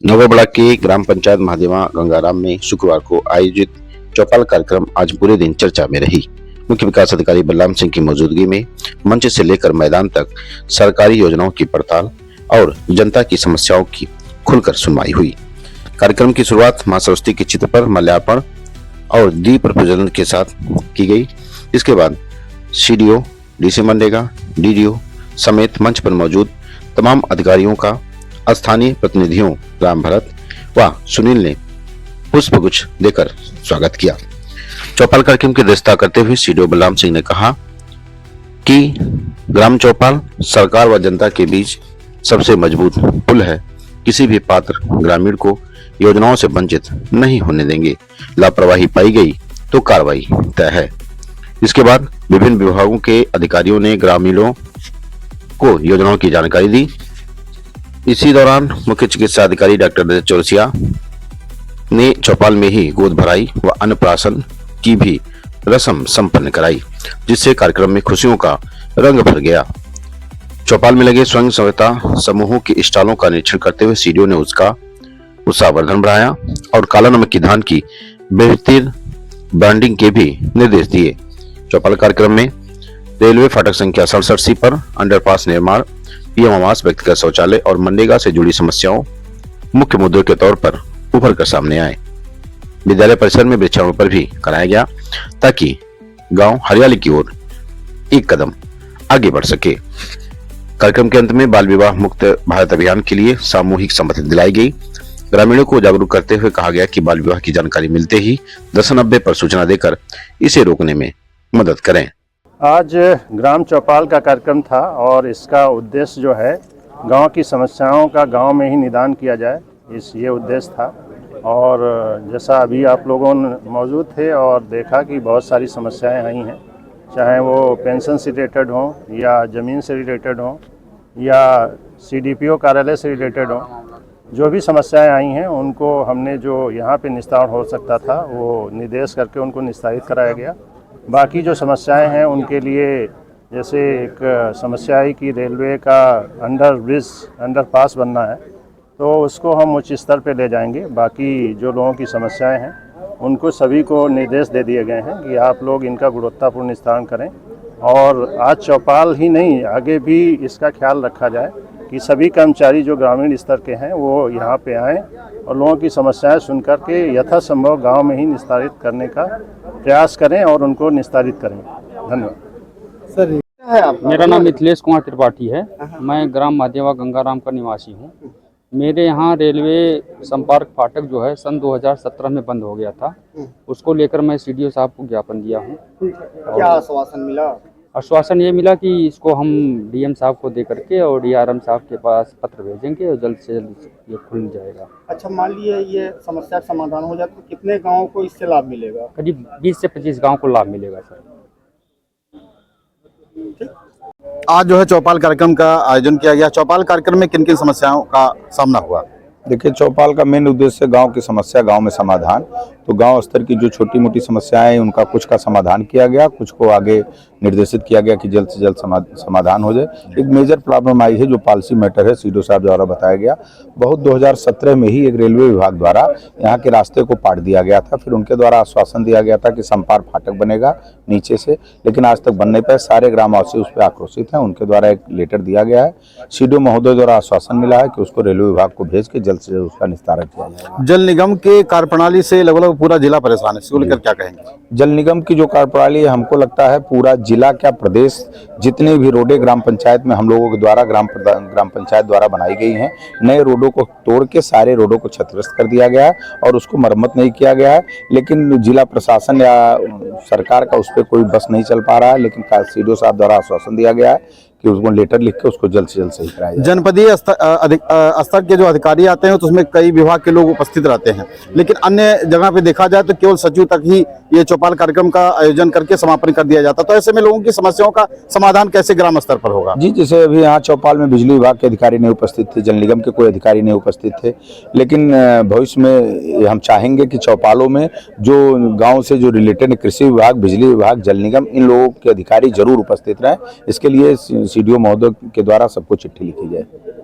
नवगढ़ के ग्राम पंचायत महादेवा गंगाराम में शुक्रवार को आयोजित चौपाल कार्यक्रम आज पूरे दिन चर्चा में रही। मुख्य विकास अधिकारी बलराम सिंह की मौजूदगी में मंच से लेकर मैदान तक सरकारी योजनाओं की पड़ताल और जनता की समस्याओं की खुलकर सुनवाई हुई। कार्यक्रम की शुरुआत मां सरस्वती के चित्र पर माल्यार्पण और दीप प्रज्वलन के साथ की गई। इसके बाद सीडीओ, डीसी मनरेगा, डीडीओ समेत मंच पर मौजूद तमाम अधिकारियों का स्थानीय प्रतिनिधियों राम भरत व सुनील ने पुष्पगुच्छ देकर स्वागत किया। चौपाल कार्यक्रम की अध्यक्षता करते हुए सीडीओ बलराम सिंह ने कहा कि ग्राम चौपाल सरकार व जनता के बीच सबसे मजबूत पुल है। किसी भी पात्र ग्रामीण को योजनाओं से वंचित नहीं होने देंगे। लापरवाही पाई गई तो कार्रवाई तय है। इसके बाद विभिन्न विभागों के अधिकारियों ने ग्रामीणों को योजनाओं की जानकारी दी। इसी दौरान मुख्य चिकित्सा अधिकारी डॉक्टर चौरसिया ने चौपाल में ही गोद भराई व अन्नप्राशन की भी रस्म संपन्न कराई, जिससे कार्यक्रम में खुशियों का रंग भर गया। चौपाल में लगे स्वयं सहायता समूहों के स्टॉलों का निरीक्षण करते हुए सीडीओ ने उसका उत्साहवर्धन बढ़ाया और काला नमक की धान की बेहतर ब्रांडिंग के भी निर्देश दिए। चौपाल कार्यक्रम में रेलवे फाटक संख्या 67C पर अंडरपास निर्माण, पीएम आवास, व्यक्तिगत शौचालय और मनरेगा से जुड़ी समस्याओं मुख्य मुद्दों के तौर पर उभर कर सामने आए। विद्यालय परिसर में वृक्षारोपण भी कराया गया ताकि गांव हरियाली की ओर एक कदम आगे बढ़ सके। कार्यक्रम के अंत में बाल विवाह मुक्त भारत अभियान के लिए सामूहिक सम्मति दिलाई गई। ग्रामीणों को जागरूक करते हुए कहा गया कि बाल विवाह की जानकारी मिलते ही 1090 पर सूचना देकर इसे रोकने में मदद करें। आज ग्राम चौपाल का कार्यक्रम था और इसका उद्देश्य जो है गांव की समस्याओं का गांव में ही निदान किया जाए, ये उद्देश्य था। और जैसा अभी आप लोगों मौजूद थे और देखा कि बहुत सारी समस्याएं आई हैं, चाहे वो पेंशन से रिलेटेड हों या ज़मीन से रिलेटेड हों या सीडीपीओ कार्यालय से रिलेटेड हों, जो भी समस्याएं आई हैं उनको हमने जो यहाँ पे निस्तारण हो सकता था वो निर्देश करके उनको निस्तारित कराया गया। बाकी जो समस्याएं हैं उनके लिए जैसे एक समस्या है कि रेलवे का अंडरपास बनना है, तो उसको हम उच्च स्तर पे ले जाएंगे। बाकी जो लोगों की समस्याएं हैं उनको सभी को निर्देश दे दिए गए हैं कि आप लोग इनका गुणवत्तापूर्ण निस्तारण करें। और आज चौपाल ही नहीं, आगे भी इसका ख्याल रखा जाए कि सभी कर्मचारी जो ग्रामीण स्तर के हैं वो यहाँ पे आएँ और लोगों की समस्याएं सुनकर के यथासंभव गांव में ही निस्तारित करने का प्रयास करें और उनको निस्तारित करें। धन्यवाद। सर क्या है आपका? मेरा नाम मिथिलेश कुमार त्रिपाठी है। मैं ग्राम महादेवा गंगाराम का निवासी हूँ। मेरे यहाँ रेलवे संपर्क फाटक जो है सन 2017 में बंद हो गया था, उसको लेकर मैं सीडीओ साहब को ज्ञापन दिया हूँ। क्या आश्वासन मिला? आश्वासन ये मिला कि इसको हम डीएम साहब को दे करके और डीआरएम साहब के पास पत्र भेजेंगे और जल्द से जल्द ये खुल जाएगा। अच्छा, मान लिए ये समस्या का समाधान हो जाए तो कितने गाँव को इससे लाभ मिलेगा? करीब 20 से 25 गाँव को लाभ मिलेगा सर। आज जो है चौपाल कार्यक्रम का आयोजन किया गया। चौपाल कार्यक्रम में किन किन समस्याओं का सामना हुआ? देखिए, चौपाल का मेन उद्देश्य गांव की समस्या, गांव में समाधान। तो गांव स्तर की जो छोटी मोटी समस्याएं हैं उनका कुछ का समाधान किया गया, कुछ को आगे निर्देशित किया गया कि जल्द से जल्द समाधान हो जाए। एक मेजर प्रॉब्लम आई है जो पॉलिसी मैटर है, सीडीओ साहब द्वारा बताया गया। बहुत 2017 में ही एक रेलवे विभाग द्वारा यहाँ के रास्ते को पाट दिया गया था। फिर उनके द्वारा आश्वासन दिया गया था कि संपार फाटक बनेगा नीचे से, लेकिन आज तक बन नहीं पाए। सारे ग्रामवासी उस पर आक्रोशित हैं। उनके द्वारा एक लेटर दिया गया है। सीडीओ महोदय द्वारा आश्वासन मिला है कि उसको रेलवे विभाग को भेज के जल्द से जल्द उसका निस्तारण किया जाएगा। जल निगम के कार्यप्रणाली से लगभग पूरा जिला परेशान है, इसको लेकर क्या कहेंगे? जल निगम की जो कार्यप्रणाली है, हमको लगता है पूरा जिला क्या प्रदेश जितने भी रोडें ग्राम पंचायत में हम लोगों के द्वारा ग्राम पंचायत द्वारा बनाई गई हैं, नए रोडों को तोड़ के सारे रोडों को क्षतिग्रस्त कर दिया गया है और उसको मरम्मत नहीं किया गया है। लेकिन जिला प्रशासन या सरकार का उस पर कोई बस नहीं चल पा रहा है। लेकिन सीडीओ साहब द्वारा आश्वासन दिया गया है कि उसको लेटर लिख के उसको जल्द से जल्द सही कराया जाए। जनपदीय स्तर के जो अधिकारी आते हैं तो उसमें कई विभाग के लोग उपस्थित रहते हैं, लेकिन अन्य जगह पे देखा जाए तो केवल सचिव तक ही ये चौपाल कार्यक्रम का आयोजन करके समापन कर दिया जाता। तो ऐसे में लोगों की समस्याओं का समाधान कैसे ग्राम स्तर पर होगा? जी, जैसे अभी यहाँ चौपाल में बिजली विभाग के अधिकारी नहीं उपस्थित थे, जल निगम के कोई अधिकारी नहीं उपस्थित थे, लेकिन भविष्य में हम चाहेंगे कि चौपालों में जो गाँव से जो रिलेटेड कृषि विभाग, बिजली विभाग, जल निगम, इन लोगों के अधिकारी जरूर उपस्थित रहें। इसके लिए सीडीओ महोदय के द्वारा सबको चिट्ठी लिखी जाए।